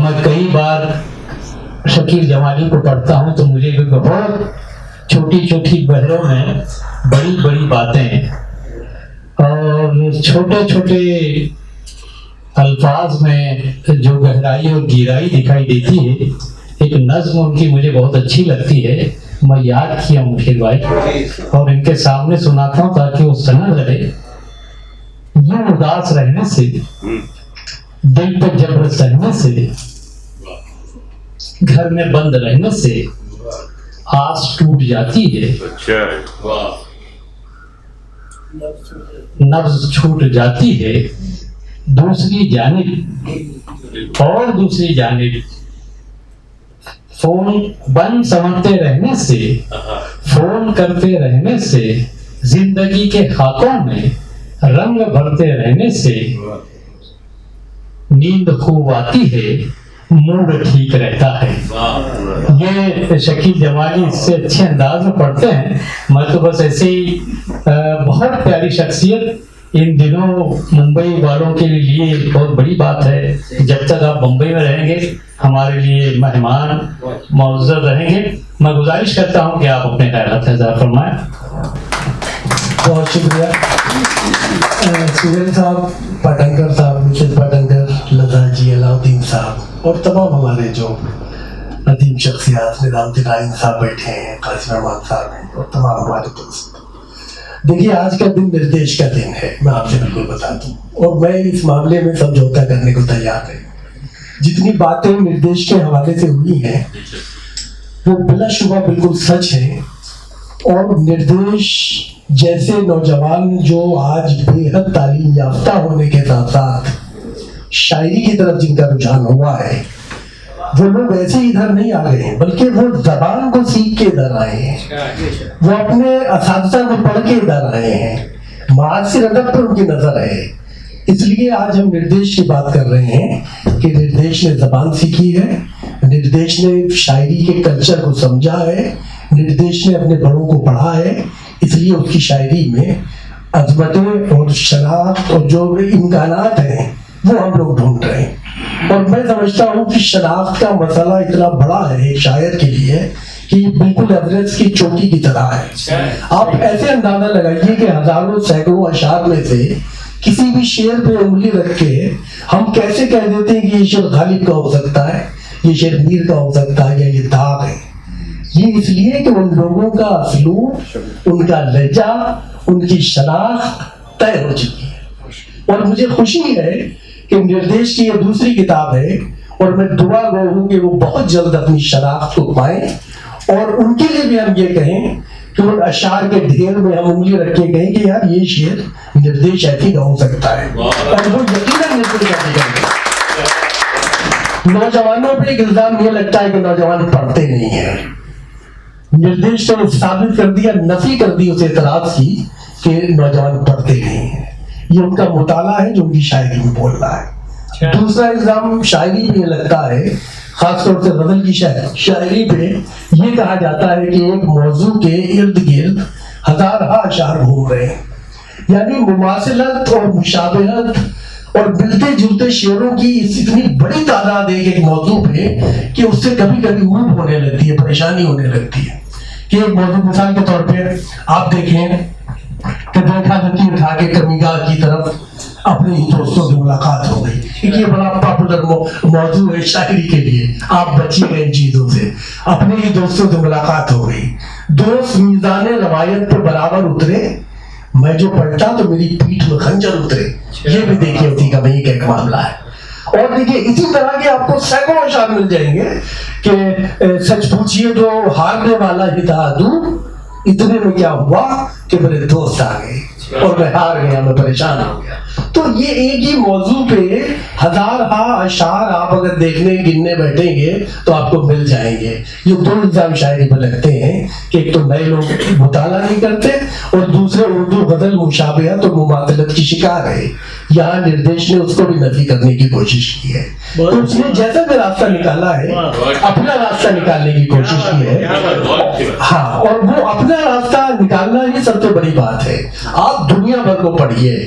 میں کئی بار شکیل جمالی کو پڑھتا ہوں تو مجھے بھی بہت چھوٹی چھوٹی بحروں میں بڑی بڑی باتیں اور چھوٹے چھوٹے الفاظ میں جو گہرائی اور گہرائی دکھائی دیتی ہے. ایک نظم ان کی مجھے بہت اچھی لگتی ہے, میں یاد کیا ہوں مشیر بھائی اور ان کے سامنے سناتا ہوں تاکہ وہ سنا رہے. یہ اداس رہنے سے, دل پہ جبر سہنے سے, گھر میں بند رہنے سے آس ٹوٹ جاتی ہے, نبض چھوٹ جاتی ہے. دوسری جانب اور دوسری جانب فون بند سمجھتے رہنے سے, فون کرتے رہنے سے, زندگی کے خاکوں میں رنگ بھرتے رہنے سے نیند خوب آتی ہے, موڈ ٹھیک رہتا ہے. یہ شکیل جمالی اس سے اچھے انداز میں پڑھتے ہیں. میں تو بس ایسے ہی بہت پیاری شخصیت ان دنوں ممبئی والوں کے لیے بہت بڑی بات ہے. جب تک آپ ممبئی میں رہیں گے ہمارے لیے مہمان معزز رہیں گے. میں گزارش کرتا ہوں کہ آپ اپنے خیالات اظہار فرمائیں. بہت شکریہ سہیل صاحب, پٹنکر صاحب, مسز پٹنکر, لتا جی, علاؤدین صاحب اور تمام ہمارے جو عظیم شخصیات, نظام الدین صاحب بیٹھے ہیں, قاسم رحمان صاحب ہیں اور تمام ہمارے دوست. دیکھیے آج کا دن نردیش کا دن ہے, میں آپ سے بالکل بتا دوں, اور میں اس معاملے میں سمجھوتا کرنے کو تیار ہے. جتنی باتیں نردیش کے حوالے سے ہوئی ہیں وہ بلا شبہ بالکل سچ ہے. اور نردیش جیسے نوجوان جو آج بے حد تعلیم یافتہ ہونے کے ساتھ ساتھ شاعری کی طرف جن کا رجحان ہوا ہے, وہ لوگ ایسے ادھر نہیں آ گئے ہیں بلکہ وہ زبان کو سیکھ کے ادھر آئے ہیں, وہ اپنے اساتذہ کو پڑھ کے ادھر آئے ہیں, معاصر ادب پر ان کی نظر ہے. اس لیے آج ہم نردیش کی بات کر رہے ہیں کہ نردیش نے زبان سیکھی ہے, نردیش نے شاعری کے کلچر کو سمجھا ہے, نردیش نے اپنے بڑوں کو پڑھا ہے. اس لیے اس کی شاعری میں عظمتیں اور شناخت اور جو امکانات ہیں وہ ہم لوگ ڈھونڈ رہے ہیں. اور میں سمجھتا ہوں کہ شناخت کا مسئلہ اتنا بڑا ہے ایک شاعر کے لیے کہ یہ بالکل ایوریسٹ کی چوٹی کی طرح ہے. آپ ایسے اندازہ لگائیے کہ ہزاروں سینکڑوں اشعار میں سے کسی بھی شعر پہ انگلی رکھ کے ہم کیسے کہہ دیتے ہیں کہ یہ شعر غالب کا ہو سکتا ہے, یہ شعر میر کا ہو سکتا ہے, یا یہ داغ ہے. یہ اس لیے کہ ان لوگوں کا اسلوب, ان کا لہجہ, ان کی شناخت طے ہو چکی ہے. اور مجھے خوشی ہے کہ نردیش کی یہ دوسری کتاب ہے اور میں دعا گو ہوں کہ وہ بہت جلد اپنی شناخت کو پائیں. اور ان کے لیے بھی ہم یہ کہیں کہ ان اشعار کے ڈھیر میں ہم انگلی رکھ کے کہیں کہ یار یہ شعر نردیش ایسی کا ہو سکتا ہے, اور وہ یقیناً نردیش ایسی کا. نوجوانوں پہ ایک الزام یہ لگتا ہے کہ نوجوان پڑھتے نہیں ہیں. نردیش نے ثابت کر دیا, نفی کر دی اس اعتراض کی کہ نوجوان پڑھتے نہیں ہیں. یہ ان کا مطالعہ ہے جو ان کی شاعری میں بول رہا ہے. دوسرا الزام شاعری پہ یہ لگتا ہے, خاص طور سے غزل کی شاعری پہ یہ کہا جاتا ہے کہ ایک موضوع کے ارد گرد ہزارہ اشعار گھوم رہے ہیں. یعنی مماثلت اور مشابہت اور ملتے جلتے شعروں کی اتنی بڑی تعداد ہے ایک موضوع پہ کہ اس سے کبھی کبھی اوب ہونے لگتی ہے, پریشانی ہونے لگتی ہے. کہ ایک موضوع مثال کے طور پہ آپ دیکھیں کہ دیکھا دتی اٹھا کے کمیگاہ کی طرف اپنے ہی دوستوں سے ملاقات ہو گئی. یہ بڑا پاپولر موضوع ہے شاعری کے لیے, آپ بچیے گئے ان چیزوں سے. اپنے ہی دوستوں سے ملاقات ہو گئی, دوست میزان روایت پہ برابر اترے, میں جو پلٹا تو میری پیٹھ میں خنجر اترے. یہ بھی دیکھیے اسی کا وہی کا ایک معاملہ ہے. اور دیکھیے اسی طرح کے آپ کو سینکڑوں اشعار مل جائیں گے کہ سچ پوچھیے تو ہارنے والا ہی تھا دور, اتنے میں کیا ہوا کہ میرے دوست آ گئے اور میں ہار گیا, میں پریشان ہو گیا. تو یہ ایک ہی موضوع پہ ہزارہ اشعار آپ اگر دیکھنے گننے بیٹھیں گے تو آپ کو مل جائیں گے. یہ دو الزام شاعری پہ لگتے ہیں کہ ایک تو نئے لوگ مطالعہ نہیں کرتے اور دوسرے اردو غزل مشابہت اور مماثلت کی شکار ہے. یہاں نردیش نے اس کو بھی نفی کرنے کی کوشش کی ہے. تو اس نے جیسا بھی راستہ نکالا ہے اپنا راستہ نکالنے کی کوشش کی ہے. ہاں, اور وہ اپنا راستہ نکالنا ہی سب سے بڑی بات ہے. آپ دنیا بھر کو پڑھیے,